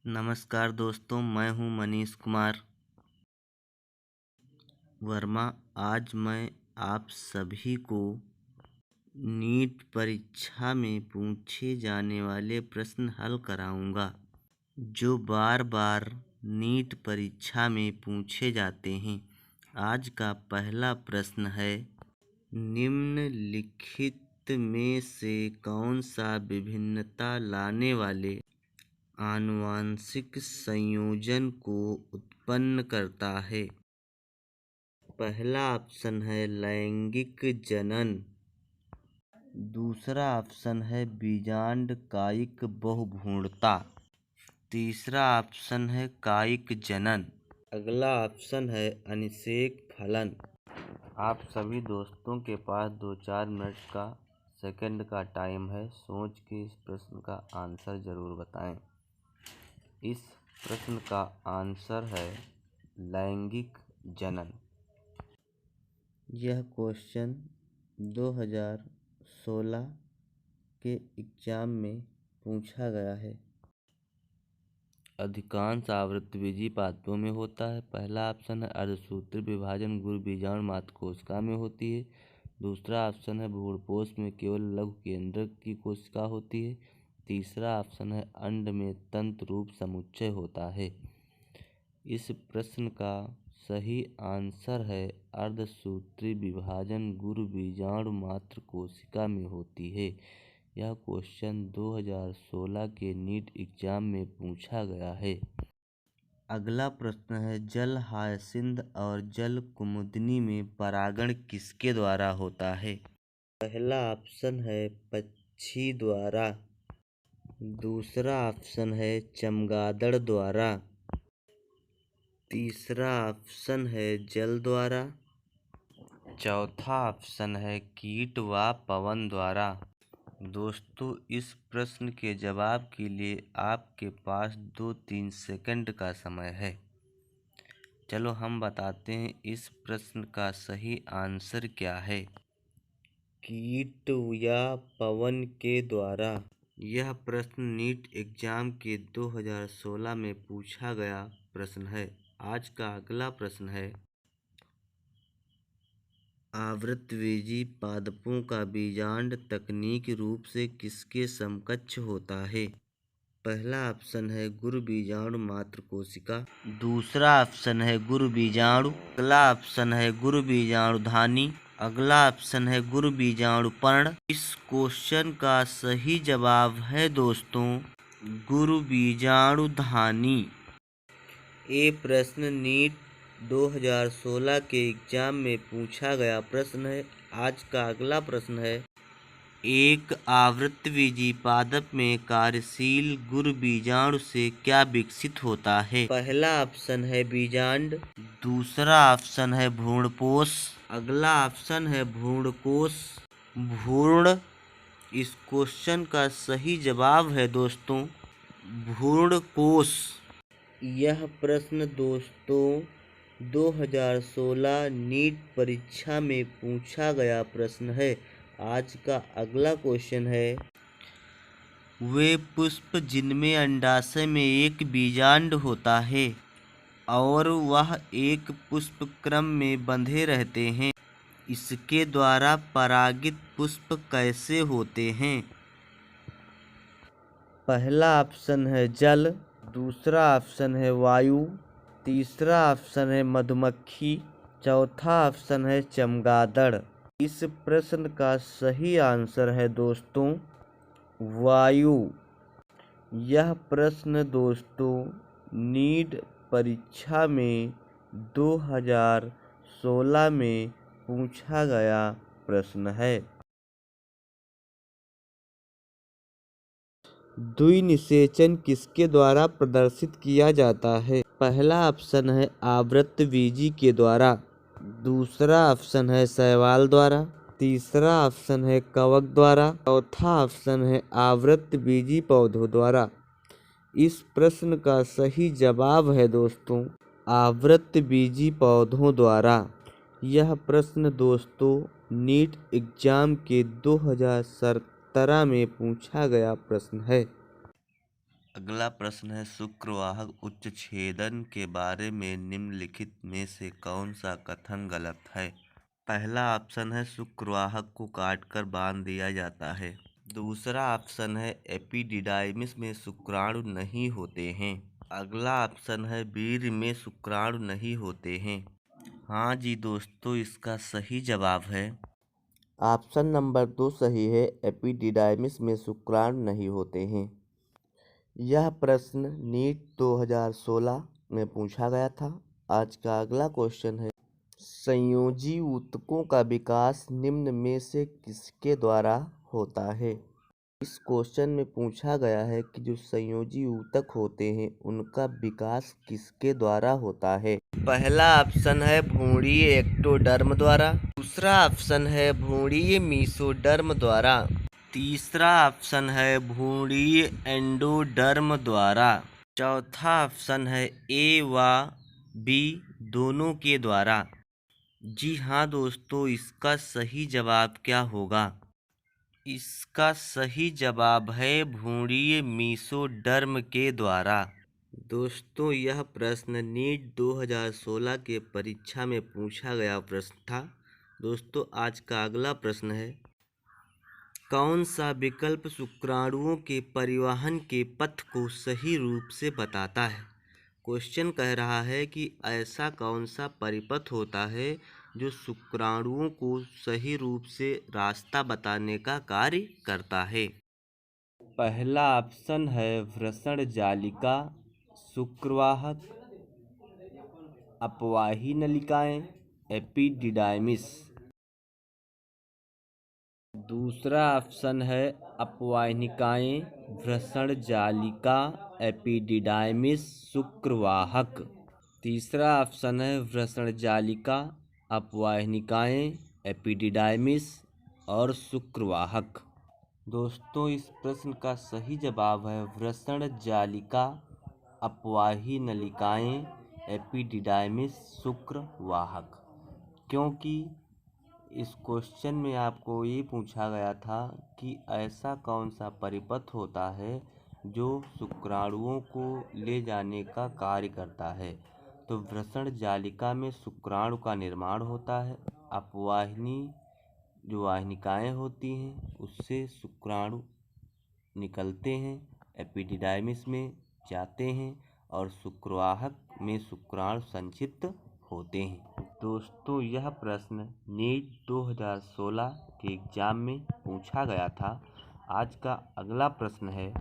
नमस्कार दोस्तों, मैं हूं मनीष कुमार वर्मा। आज मैं आप सभी को नीट परीक्षा में पूछे जाने वाले प्रश्न हल कराऊंगा, जो बार बार नीट परीक्षा में पूछे जाते हैं। आज का पहला प्रश्न है, निम्नलिखित में से कौन सा विभिन्नता लाने वाले आनुवंशिक संयोजन को उत्पन्न करता है? पहला ऑप्शन है लैंगिक जनन, दूसरा ऑप्शन है बीजांड कायिक बहुभ्रूणता, तीसरा ऑप्शन है कायिक जनन, अगला ऑप्शन है अनिषेक फलन। आप सभी दोस्तों के पास 2-4 मिनट का सेकंड का टाइम है। सोच के इस प्रश्न का आंसर ज़रूर बताएं। इस प्रश्न का आंसर है लैंगिक जनन। यह क्वेश्चन 2016 के एग्जाम में पूछा गया है। अधिकांश आवृत्तिविजी पादपों में होता है। पहला ऑप्शन है अर्धसूत्री विभाजन गुरु बीजाणु मात्र कोशिका में होती है। दूसरा ऑप्शन है भ्रूणपोष में केवल लघु केंद्रक की कोशिका होती है। तीसरा ऑप्शन है अंड में तंतु रूप समुच्चय होता है। इस प्रश्न का सही आंसर है अर्धसूत्री विभाजन गुरु बीजाणु मात्र कोशिका में होती है। यह क्वेश्चन 2016 के नीट एग्जाम में पूछा गया है। अगला प्रश्न है, जल हायसिंथ और जल कुमुदिनी में परागण किसके द्वारा होता है? पहला ऑप्शन है पक्षी द्वारा, दूसरा ऑप्शन है चमगादड़ द्वारा, तीसरा ऑप्शन है जल द्वारा, चौथा ऑप्शन है कीट व पवन द्वारा। दोस्तों, इस प्रश्न के जवाब के लिए आपके पास 2-3 सेकंड का समय है। चलो हम बताते हैं इस प्रश्न का सही आंसर क्या है। कीट या पवन के द्वारा। यह प्रश्न नीट एग्जाम के 2016 में पूछा गया प्रश्न है। आज का अगला प्रश्न है, आवृतबीजी पादपों का बीजांड तकनीकी रूप से किसके समकक्ष होता है? पहला ऑप्शन है गुरु बीजाणु मात्र कोशिका, दूसरा ऑप्शन है गुरु बीजाणु, अगला ऑप्शन है गुरु बीजाणु धानी, अगला ऑप्शन है गुरु बीजाणु पर्ण। इस क्वेश्चन का सही जवाब है दोस्तों गुरु बीजाणु धानी। ये प्रश्न नीट 2016 के एग्जाम में पूछा गया प्रश्न है। आज का अगला प्रश्न है, एक आवृतबीजी पादप में कार्यशील गुरु बीजाणु से क्या विकसित होता है? पहला ऑप्शन है बीजांड, दूसरा ऑप्शन है भ्रूणपोष, अगला ऑप्शन है भ्रूणकोश भ्रूण। इस क्वेश्चन का सही जवाब है दोस्तों भ्रूणकोश। यह प्रश्न दोस्तों 2016 नीट परीक्षा में पूछा गया प्रश्न है। आज का अगला क्वेश्चन है, वे पुष्प जिनमें अंडाशय में एक बीजांड होता है और वह एक पुष्प क्रम में बंधे रहते हैं, इसके द्वारा परागित पुष्प कैसे होते हैं? पहला ऑप्शन है जल, दूसरा ऑप्शन है वायु, तीसरा ऑप्शन है मधुमक्खी, चौथा ऑप्शन है चमगादड़। इस प्रश्न का सही आंसर है दोस्तों वायु। यह प्रश्न दोस्तों नीट परीक्षा में 2016 में पूछा गया प्रश्न है। द्विनिषेचन किसके द्वारा प्रदर्शित किया जाता है? पहला ऑप्शन है आवृतबीजी के द्वारा, दूसरा ऑप्शन है शैवाल द्वारा, तीसरा ऑप्शन है कवक द्वारा, चौथा ऑप्शन है आवृतबीजी पौधों द्वारा। इस प्रश्न का सही जवाब है दोस्तों आवृतबीजी पौधों द्वारा। यह प्रश्न दोस्तों नीट एग्जाम के 2017 में पूछा गया प्रश्न है। अगला प्रश्न है शुक्रवाहक उच्च छेदन के बारे में निम्नलिखित में से कौन सा कथन गलत है। पहला ऑप्शन है शुक्रवाहक को काटकर बांध दिया जाता है। दूसरा ऑप्शन है एपिडिडाइमिस में शुक्राणु नहीं होते हैं। अगला ऑप्शन है वीर्य में शुक्राणु नहीं होते हैं। हाँ जी दोस्तों, इसका सही जवाब है ऑप्शन नंबर 2 सही है, एपिडिडाइमिस में शुक्राणु नहीं होते हैं। यह प्रश्न नीट 2016 में पूछा गया था। आज का अगला क्वेश्चन है संयोजी ऊतकों का विकास निम्न में से किसके द्वारा होता है। इस क्वेश्चन में पूछा गया है कि जो संयोजी ऊतक होते हैं उनका विकास किसके द्वारा होता है। पहला ऑप्शन है भ्रूणीय एक्टोडर्म द्वारा, दूसरा ऑप्शन है भ्रूणीय मीसोडर्म द्वारा, तीसरा ऑप्शन है भ्रूणीय एंडोडर्म द्वारा, चौथा ऑप्शन है ए व बी दोनों के द्वारा। जी हाँ दोस्तों, इसका सही जवाब क्या होगा। इसका सही जवाब है भ्रूणीय मीसोडर्म के द्वारा। दोस्तों, यह प्रश्न नीट 2016 के परीक्षा में पूछा गया प्रश्न था। दोस्तों, आज का अगला प्रश्न है कौन सा विकल्प शुक्राणुओं के परिवहन के पथ को सही रूप से बताता है। क्वेश्चन कह रहा है कि ऐसा कौन सा परिपथ होता है जो शुक्राणुओं को सही रूप से रास्ता बताने का कार्य करता है। पहला ऑप्शन है वृषण जालिका, शुक्रवाहक, अपवाही नलिकाएं, एपिडिडाइमिस। दूसरा ऑप्शन है अपवाहिनिकाएं, वृषण जालिका, एपिडिडाइमिस, शुक्रवाहक। तीसरा ऑप्शन है वृषण जालिका, अपवाहिनिकाएं, एपिडिडाइमिस और शुक्रवाहक। दोस्तों, इस प्रश्न का सही जवाब है वृषण जालिका, अपवाही नलिकाएं, एपिडिडाइमिस, शुक्रवाहक। क्योंकि इस क्वेश्चन में आपको ये पूछा गया था कि ऐसा कौन सा परिपथ होता है जो शुक्राणुओं को ले जाने का कार्य करता है। तो वृषण जालिका में शुक्राणु का निर्माण होता है, अपवाहिनी जो वाहिनिकाएं होती हैं उससे शुक्राणु निकलते हैं, एपिडिडाइमिस में जाते हैं और शुक्रवाहक में शुक्राणु संचित होते हैं। दोस्तों, यह प्रश्न नीट 2016 के एग्जाम में पूछा गया था। आज का अगला प्रश्न है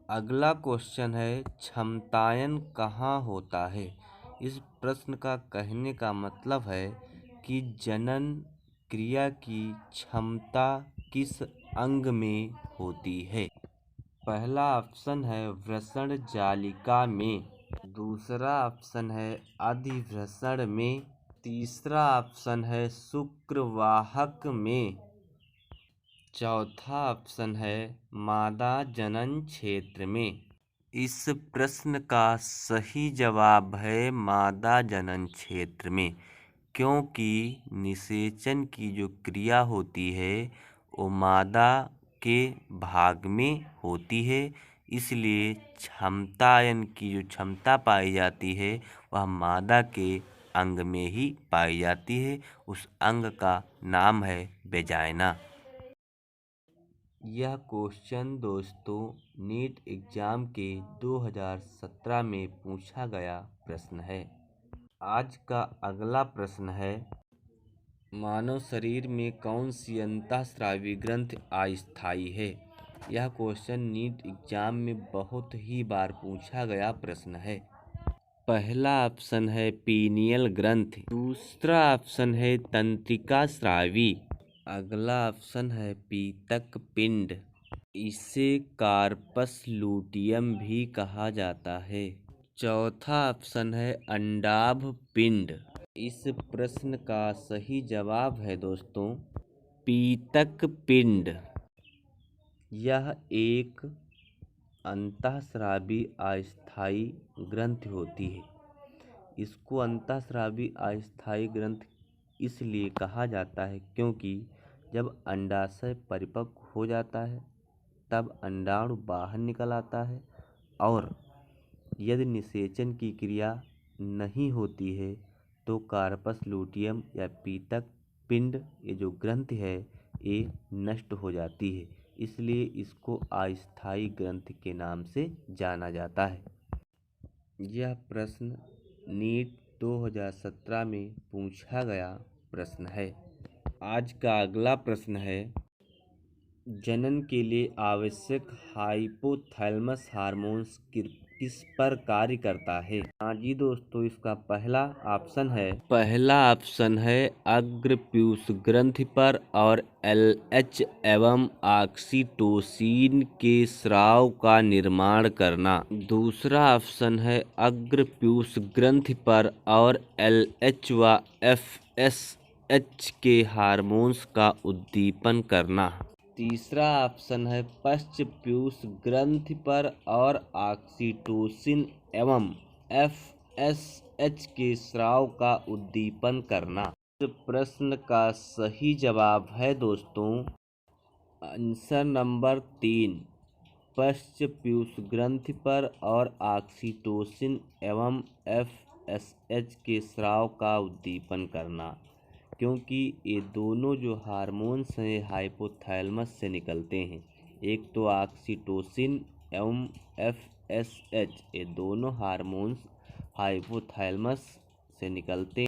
अगला क्वेश्चन है क्षमतायन कहाँ होता है। इस प्रश्न का कहने का मतलब है कि जनन क्रिया की क्षमता किस अंग में होती है। पहला ऑप्शन है वृषण जालिका में, दूसरा ऑप्शन है अधिवृषण में, तीसरा ऑप्शन है शुक्रवाहक में, चौथा ऑप्शन है मादा जनन क्षेत्र में। इस प्रश्न का सही जवाब है मादा जनन क्षेत्र में, क्योंकि निषेचन की जो क्रिया होती है वो मादा के भाग में होती है। इसलिए क्षमतायन की जो क्षमता पाई जाती है वह मादा के अंग में ही पाई जाती है। उस अंग का नाम है वेजाइना। यह क्वेश्चन दोस्तों नीट एग्जाम के 2017 में पूछा गया प्रश्न है। आज का अगला प्रश्न है मानव शरीर में कौन सी अंतःस्रावी ग्रंथि अस्थायी है। यह क्वेश्चन नीट एग्जाम में बहुत ही बार पूछा गया प्रश्न है। पहला ऑप्शन है पीनियल ग्रंथि, दूसरा ऑप्शन है तंत्रिका स्रावी, अगला ऑप्शन है पीतक पिंड, इसे कार्पस लूटियम भी कहा जाता है, चौथा ऑप्शन है अंडाभ पिंड। इस प्रश्न का सही जवाब है दोस्तों पीतक पिंड। यह एक अंतःस्रावी अस्थायी ग्रंथि होती है। इसको अंतःस्रावी अस्थायी ग्रंथि इसलिए कहा जाता है क्योंकि जब अंडाशय परिपक्व हो जाता है तब अंडाणु बाहर निकल आता है, और यदि निषेचन की क्रिया नहीं होती है तो कार्पस लूटियम या पीतक पिंड, ये जो ग्रंथि है, ये नष्ट हो जाती है। इसलिए इसको अस्थायी ग्रंथि के नाम से जाना जाता है। यह प्रश्न नीट 2017 में पूछा गया प्रश्न है। आज का अगला प्रश्न है, जनन के लिए आवश्यक हाइपोथैलेमस हार्मोन्स किस पर कार्य करता है? हाँ जी दोस्तों, इसका पहला ऑप्शन है अग्रपीयूष ग्रंथि पर और LH एवं ऑक्सीटोसिन के स्राव का निर्माण करना। दूसरा ऑप्शन है अग्रपीयूष ग्रंथि पर और LH व FSH के हार्मोन्स का उद्दीपन करना। तीसरा ऑप्शन है पश्चपीयूष ग्रंथि पर और ऑक्सीटोसिन एवं FSH के स्राव का उद्दीपन करना। इस प्रश्न का सही जवाब है दोस्तों आंसर नंबर 3, पश्चपीयूष ग्रंथि पर और ऑक्सीटोसिन एवं FSH के स्राव का उद्दीपन करना, क्योंकि ये दोनों जो हार्मोन्स हैं हाइपोथैलेमस से निकलते हैं। एक तो ऑक्सीटोसिन एवं FSH, ये दोनों हार्मोन्स हाइपोथैलेमस से निकलते हैं।